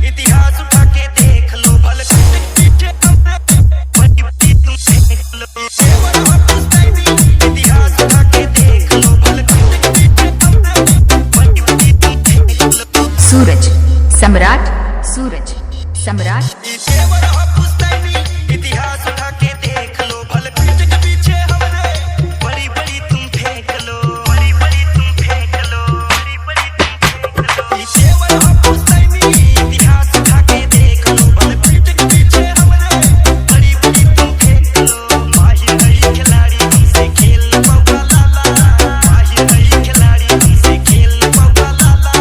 इतिहास उठा के देख लो भले पीछे इतिहास उठा के देख लो भले सूरज सम्राट सूरज सम्राट इतिहास उठा के देख लो भले पीछे हमरे बड़ी बड़ी तुम फेंक लो बड़ी बड़ी तुम फेंक लो बड़ी बड़ी तुम फेंक लो इतिहास उठा के देख लो भले पीछे हमरे बड़ी बड़ी तुम फेंक लो माहिर है खिलाड़ी हमसे खेल बाबा लाला माहिर है खिलाड़ी हमसे खेल बाबा लाला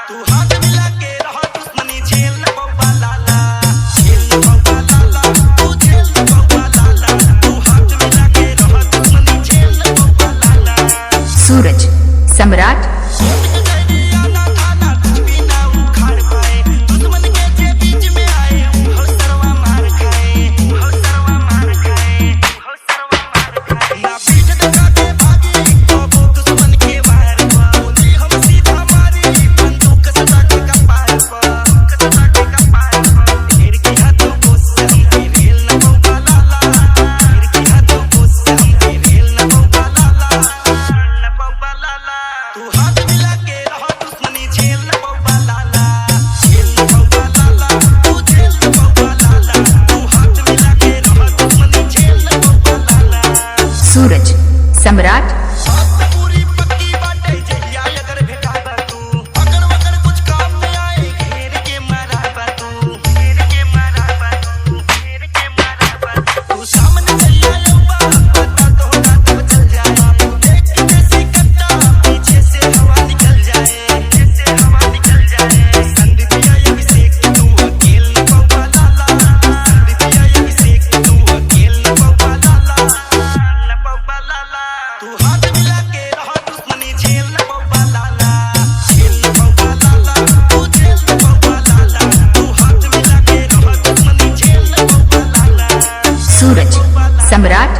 तू हाथ मिला के रहो दुश्मनी झेल बाबा लाला सूरज सम्राट सूरज सम्राट पूरी पक्की बाटे जहिया अगर भेटा तू अगर वगर कुछ काम में आए घेर के मारा तू घेर के मारा तू घेर के मारा तू सामने चलिया लंबा पता तो होगा तब चल जाए देख के जैसे कट्टा पीछे से हवा निकल जाए जैसे हवा निकल जाए संधि दिया अभिषेक तू अकेल न बाबा लाला संधि दिया अभिषेक तू अकेल न बाबा लाला तू हाथ मिला के रहो दुश्मनी झेल न बाबा लाला झेल न बाबा लाला तू झेल न बाबा लाला तू हाथ मिला के रहो दुश्मनी झेल न बाबा लाला सूरज सम्राट